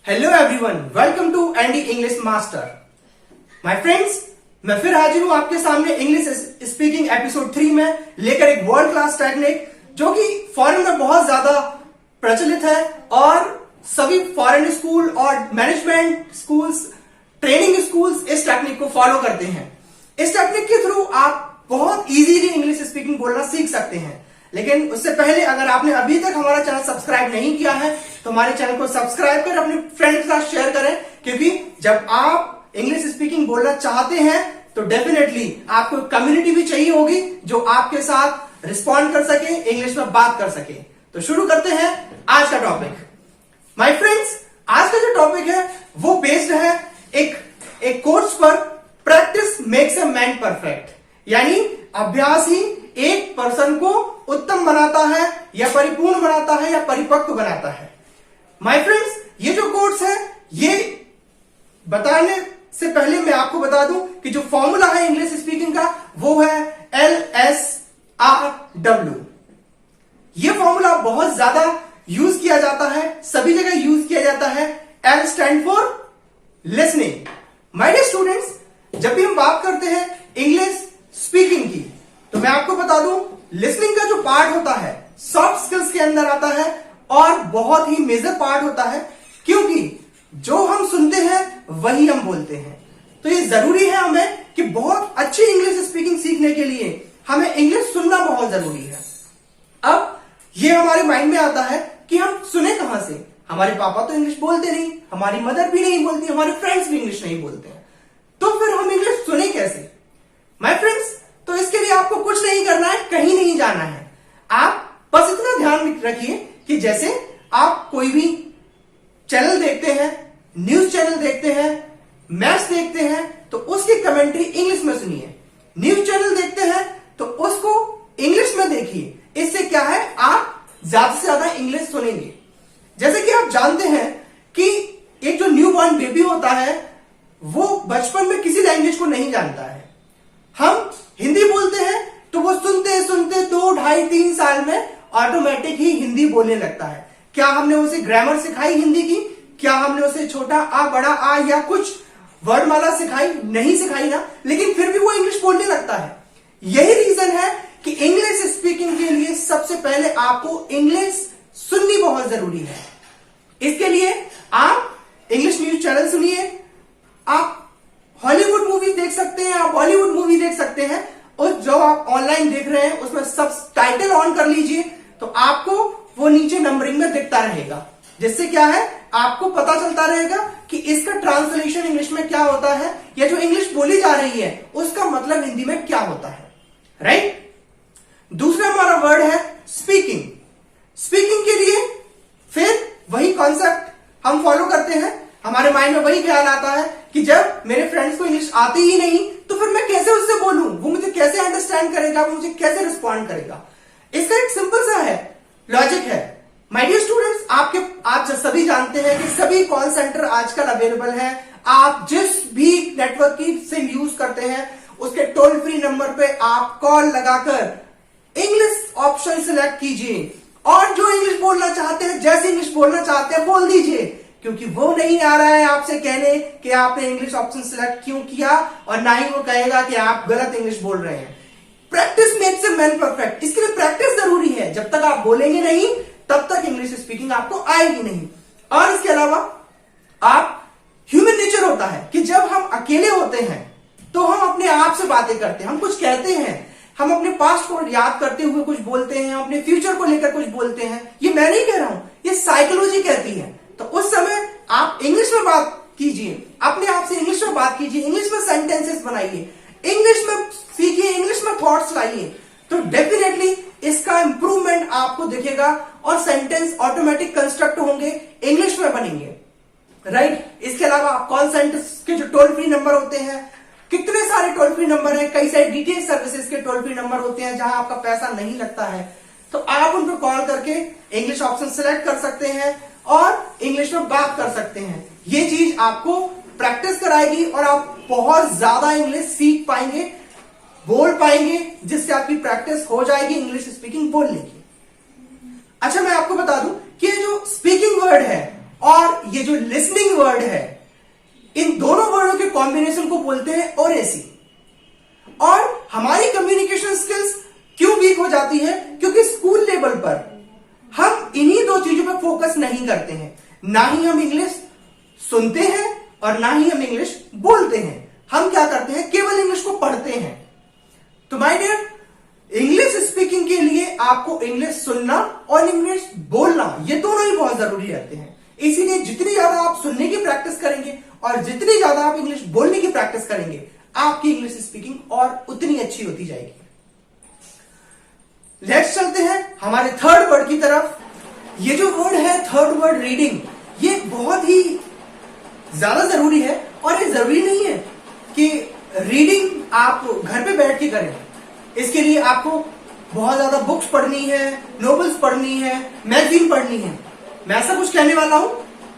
Hello everyone, welcome to Andy English master. My friends, मैं फिर हाजिर हूं आपके सामने इंग्लिश स्पीकिंग एपिसोड 3 में लेकर एक वर्ल्ड क्लास टेक्निक जो कि फॉरेन में बहुत ज्यादा प्रचलित है और सभी फॉरेन स्कूल और मैनेजमेंट स्कूल्स, ट्रेनिंग स्कूल्स इस टेक्निक को फॉलो करते हैं। इस टेक्निक के थ्रू आप बहुत इजीली इंग्लिश स्पीकिंग बोलना सीख सकते हैं। लेकिन उससे पहले अगर आपने अभी तक हमारा चैनल सब्सक्राइब नहीं किया है तो हमारे चैनल को सब्सक्राइब कर अपने फ्रेंड्स के साथ शेयर करें, क्योंकि जब आप इंग्लिश स्पीकिंग बोलना चाहते हैं तो डेफिनेटली आपको कम्युनिटी भी चाहिए होगी जो आपके साथ रिस्पॉन्ड कर सके, इंग्लिश में बात कर सके। तो शुरू करते हैं आज का टॉपिक। माय फ्रेंड्स, आज का जो टॉपिक है वो बेस्ड है एक कोर्स पर, practice makes a man perfect, यानी अभ्यास ही एक पर्सन को उत्तम बनाता है या परिपूर्ण बनाता है या परिपक्व बनाता है। माय फ्रेंड्स, ये जो कोर्स है ये बताने से पहले मैं आपको बता दूं कि जो फॉर्मूला है इंग्लिश स्पीकिंग का वो है LSRW। ये फॉर्मूला बहुत ज्यादा यूज किया जाता है, सभी जगह यूज किया जाता है। L stand for listening. My dear students, जब भी हम बात करते हैं इंग्लिश स्पीकिंग की तो मैं आपको बता दूं लिसनिंग का जो पार्ट होता है सॉफ्ट स्किल्स के अंदर आता है और बहुत ही मेजर पार्ट होता है, क्योंकि जो हम सुनते हैं वही हम बोलते हैं। तो ये जरूरी है हमें कि बहुत अच्छी इंग्लिश स्पीकिंग सीखने के लिए हमें इंग्लिश सुनना बहुत जरूरी है। अब ये हमारे माइंड में आता है कि हम सुने कहां से। हमारे पापा तो इंग्लिश बोलते नहीं, हमारी मदर भी नहीं बोलती, हमारे फ्रेंड्स भी इंग्लिश नहीं बोलते हैं, तो फिर हम इंग्लिश सुने कैसे। माय फ्रेंड्स, तो इसके लिए आपको कुछ नहीं करना है, कहीं नहीं जाना है। आप बस इतना ध्यान रखिए कि जैसे आप कोई भी चैनल देखते हैं, न्यूज चैनल देखते हैं, मैच देखते हैं, तो उसकी कमेंट्री इंग्लिश में सुनिए। न्यूज चैनल देखते हैं तो उसको इंग्लिश में देखिए। इससे क्या है, आप ज्यादा से ज्यादा इंग्लिश सुनेंगे। जैसे कि आप जानते हैं कि एक जो न्यू बॉर्न बेबी होता है वो बचपन में किसी लैंग्वेज को नहीं जानता है। हम हिंदी बोलते हैं तो वो सुनते सुनते 2, 2.5, 3 साल में ऑटोमेटिक ही हिंदी बोलने लगता है। क्या हमने उसे ग्रामर सिखाई हिंदी की? क्या हमने उसे छोटा आ, बड़ा आ या कुछ वर्णमाला सिखाई? नहीं सिखाई ना, लेकिन फिर भी वो इंग्लिश बोलने लगता है। यही रीजन है कि इंग्लिश स्पीकिंग के लिए सबसे पहले आपको इंग्लिश सुननी बहुत जरूरी है। इसके लिए आप इंग्लिश न्यूज चैनल सुनिए, आप हॉलीवुड मूवी देख सकते हैं, आप बॉलीवुड मूवी देख सकते हैं, और जो आप ऑनलाइन देख रहे हैं उसमें सब टाइटल ऑन कर लीजिए तो आपको वो नीचे नंबरिंग में दिखता रहेगा, जिससे क्या है आपको पता चलता रहेगा कि इसका ट्रांसलेशन इंग्लिश में क्या होता है या जो इंग्लिश बोली जा रही है उसका मतलब हिंदी में क्या होता है। राइट। दूसरा हमारा वर्ड है स्पीकिंग। स्पीकिंग के लिए फिर वही कॉन्सेप्ट हम फॉलो करते हैं। हमारे माइंड में वही ख्याल आता है कि जब मेरे फ्रेंड्स को इंग्लिश आती ही नहीं तो फिर मैं कैसे उससे बोलूं, वो मुझे कैसे अंडरस्टैंड करेगा, वो मुझे कैसे रिस्पॉन्ड करेगा। इसका एक सिंपल सा है लॉजिक है। माय डियर स्टूडेंट्स, आप सभी जानते हैं कि सभी कॉल सेंटर आजकल अवेलेबल है। आप जिस भी नेटवर्क की सिम यूज करते हैं उसके टोल फ्री नंबर पे आप कॉल लगाकर इंग्लिश ऑप्शन सिलेक्ट कीजिए और जो इंग्लिश बोलना चाहते हैं, जैसे इंग्लिश बोलना चाहते हैं बोल दीजिए, क्योंकि वो नहीं आ रहा है आपसे कहने कि आपने इंग्लिश ऑप्शन सिलेक्ट क्यों किया, और ना ही वो कहेगा कि आप गलत इंग्लिश बोल रहे हैं। Practice makes a man perfect. इसके लिए प्रैक्टिस जरूरी है। जब तक आप बोलेंगे नहीं तब तक इंग्लिश स्पीकिंग आपको आएगी नहीं। और इसके अलावा आप ह्यूमन नेचर होता है कि जब हम अकेले होते हैं तो हम अपने आप से बातें करते हैं, हम कुछ कहते हैं, हम अपने पास्ट को याद करते हुए कुछ बोलते हैं, अपने फ्यूचर को लेकर कुछ बोलते हैं। ये मैं नहीं कह रहा हूं, ये साइकोलॉजी कहती है। तो उस समय आप इंग्लिश में बात कीजिए, अपने आप से इंग्लिश में बात कीजिए, इंग्लिश में सेंटेंसेस बनाइए, इंग्लिश में सीखिए, इंग्लिश में थॉट्स लाइए, तो डेफिनेटली इसका इंप्रूवमेंट आपको दिखेगा और सेंटेंस ऑटोमेटिक कंस्ट्रक्ट होंगे, इंग्लिश में बनेंगे। राइट। इसके अलावा आप कॉल सेंटर के जो टोल फ्री नंबर होते हैं, कितने सारे टोल फ्री नंबर है, कई सारे डीटीएच सर्विसेज के टोल फ्री नंबर होते हैं जहां आपका पैसा नहीं लगता है, तो आप उन पर कॉल करके इंग्लिश ऑप्शन सिलेक्ट कर सकते हैं और इंग्लिश में बात कर सकते हैं। ये चीज आपको प्रैक्टिस कराएगी और आप बहुत ज्यादा इंग्लिश सीख पाएंगे, बोल पाएंगे, जिससे आपकी प्रैक्टिस हो जाएगी इंग्लिश स्पीकिंग बोलने की। अच्छा, मैं आपको बता दूं कि जो स्पीकिंग वर्ड है और ये जो लिसनिंग वर्ड है, इन दोनों वर्डों के कॉम्बिनेशन को बोलते हैं ओरेसी। और हमारी कम्युनिकेशन स्किल्स क्यों वीक हो जाती है? क्योंकि स्कूल लेवल पर हम इन्हीं दो चीजों पर फोकस नहीं करते हैं। ना ही हम इंग्लिश सुनते हैं और ना ही हम इंग्लिश बोलते हैं। हम क्या करते हैं? केवल इंग्लिश को पढ़ते हैं। तो माय डियर, इंग्लिश स्पीकिंग के लिए आपको इंग्लिश सुनना और इंग्लिश बोलना, ये दोनों ही बहुत जरूरी रहते हैं। इसीलिए जितनी ज्यादा आप सुनने की प्रैक्टिस करेंगे और जितनी ज्यादा आप इंग्लिश बोलने की प्रैक्टिस करेंगे, आपकी इंग्लिश स्पीकिंग और उतनी अच्छी होती जाएगी। लेट्स चलते हैं हमारे थर्ड वर्ड की तरफ। ये जो वर्ड है थर्ड वर्ड, रीडिंग, ये बहुत ही ज्यादा जरूरी है। और ये जरूरी नहीं है कि रीडिंग आप घर पे बैठ के करें। इसके लिए आपको बहुत ज्यादा बुक्स पढ़नी है, नॉवेल्स पढ़नी है, मैगजीन पढ़नी है। मैं ऐसा कुछ कहने वाला हूं?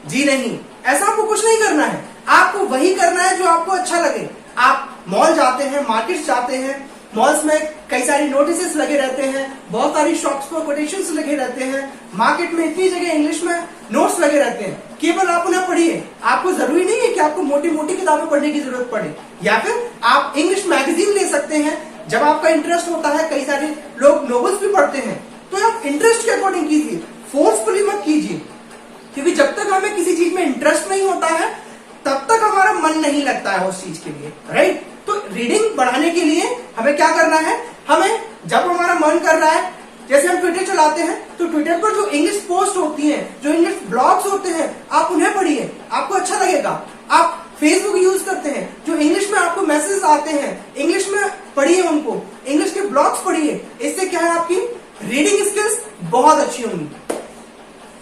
जी नहीं, ऐसा आपको कुछ नहीं करना है। आपको वही करना है जो आपको अच्छा लगे। आप मॉल जाते हैं, मार्केट जाते हैं, मॉल्स में कई सारी नोटिसेस लगे रहते हैं, बहुत सारी शॉप्स पर कोटेशंस लगे रहते हैं, मार्केट में इतनी जगह इंग्लिश में नोट्स लगे रहते हैं। केवल आप उन्हें पढ़िए। आपको जरूरी नहीं है कि आपको मोटी मोटी किताबें पढ़ने की जरूरत पड़े, या फिर आप इंग्लिश मैगजीन ले सकते हैं। जब आपका इंटरेस्ट होता है, कई सारे लोग नॉवेल्स भी पढ़ते हैं, तो आप इंटरेस्ट के अकॉर्डिंग कीजिए, फोर्सफुली मत कीजिए। क्योंकि जब तक हमें किसी चीज में इंटरेस्ट नहीं होता है, तब तक हमारा मन नहीं लगता है उस चीज के लिए, राइट? तो रीडिंग बढ़ाने के लिए हमें क्या करना है? हमें जब हमारा मन कर रहा है, जैसे हम ट्विटर चलाते हैं, तो ट्विटर पर जो इंग्लिश पोस्ट होती हैं, जो इंग्लिश ब्लॉग्स होते हैं, आप उन्हें पढ़िए, आपको अच्छा लगेगा। आप फेसबुक यूज करते हैं, जो इंग्लिश में आपको मैसेज आते हैं, इंग्लिश में पढ़िए उनको, इंग्लिश के ब्लॉग्स पढ़िए। इससे क्या है, आपकी रीडिंग स्किल्स बहुत अच्छी होंगी,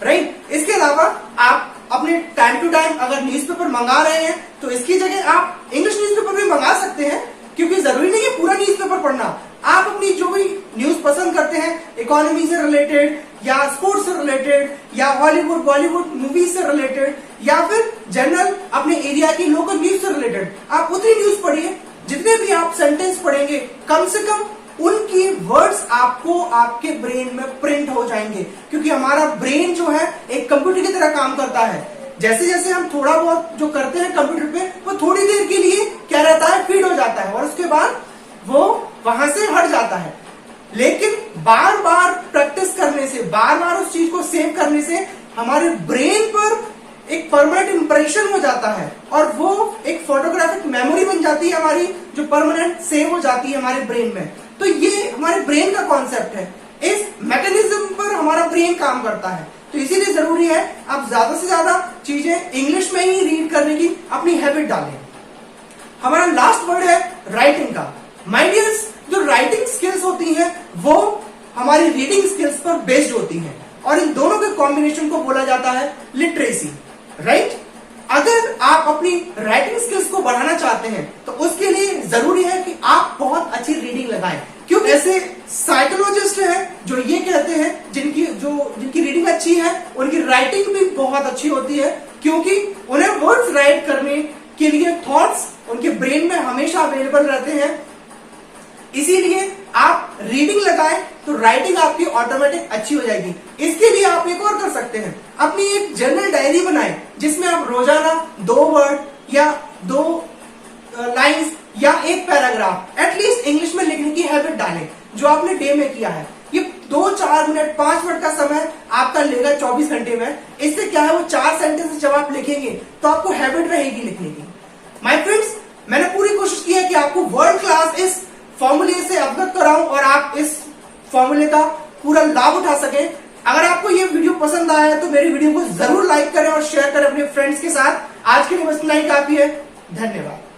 राइट? इसके अलावा आप अपने टाइम टू टाइम अगर न्यूज़पेपर मंगा रहे हैं, तो इसकी जगह आप इंग्लिश न्यूज़पेपर भी मंगा सकते हैं। क्योंकि जरूरी नहीं है पूरा न्यूज़पेपर पढ़ना। आप अपनी जो भी न्यूज पसंद करते हैं, इकोनॉमी से रिलेटेड या स्पोर्ट्स से रिलेटेड या हॉलीवुड बॉलीवुड मूवीज से रिलेटेड या फिर जनरल अपने एरिया की लोकल न्यूज से रिलेटेड, आप उतनी न्यूज पढ़िए। जितने भी आप सेंटेंस पढ़ेंगे, कम से कम उनकी वर्ड्स आपको आपके ब्रेन में प्रिंट हो जाएंगे। क्योंकि हमारा ब्रेन जो है एक कंप्यूटर की तरह काम करता है। जैसे जैसे हम थोड़ा बहुत जो करते हैं कंप्यूटर पे, वो थोड़ी देर के लिए क्या रहता है, फीड हो जाता है और उसके बाद वो वहां से हट जाता है। लेकिन बार बार प्रैक्टिस करने से, बार बार उस चीज को सेव करने से हमारे ब्रेन पर एक परमानेंट इंप्रेशन हो जाता है और वो एक फोटोग्राफिक मेमोरी बन जाती है हमारी, जो परमानेंट सेव हो जाती है हमारे ब्रेन में। तो ये हमारे ब्रेन का कॉन्सेप्ट है। इस मैकेनिज्म पर हमारा ब्रेन काम करता है। तो इसीलिए जरूरी है आप ज्यादा से ज्यादा चीजें इंग्लिश में ही रीड करने की अपनी हैबिट डालें। हमारा लास्ट वर्ड है राइटिंग का। माय डियर्स, जो राइटिंग स्किल्स होती हैं वो हमारी रीडिंग स्किल्स पर बेस्ड होती हैं और इन दोनों के कॉम्बिनेशन को बोला जाता है लिटरेसी, राइट? अगर आप अपनी राइटिंग स्किल्स को बढ़ाना चाहते हैं तो उसके लिए जरूरी है कि आप बहुत अच्छी रीडिंग लगाएं। क्यों? ऐसे साइकोलॉजिस्ट हैं जो ये कहते हैं जिनकी रीडिंग अच्छी है, उनकी राइटिंग भी बहुत अच्छी होती है, क्योंकि उन्हें वर्ड्स राइट करने के लिए थॉट्स उनके ब्रेन में हमेशा अवेलेबल रहते हैं। इसीलिए आप रीडिंग लगाएं तो राइटिंग आपकी ऑटोमेटिक अच्छी हो जाएगी। इसके लिए आप एक और कर सकते हैं, अपनी एक जर्नल डायरी बनाएं जिसमें आप रोजाना 2 वर्ड या 2 लाइंस या 1 पैराग्राफ एटलीस्ट इंग्लिश में लिखने की हैबिट डालें, जो आपने डे में किया है। ये 2-4 मिनट 5 मिनट का समय आपका लेगा 24 घंटे में। इससे क्या है, वो 4 सेंटेंस जब आप लिखेंगे तो आपको हैबिट रहेगी लिखने की। माय फ्रेंड्स, मैंने पूरी कोशिश की है कि आपको वर्ल्ड क्लास इस फॉर्मूले से अवगत कराऊं और आप इस फॉर्मूले का पूरा लाभ उठा सके। अगर आपको ये वीडियो पसंद आया है तो मेरी वीडियो को जरूर लाइक करें और शेयर करें अपने फ्रेंड्स के साथ। आज के लिए बस इतना ही काफी है। धन्यवाद।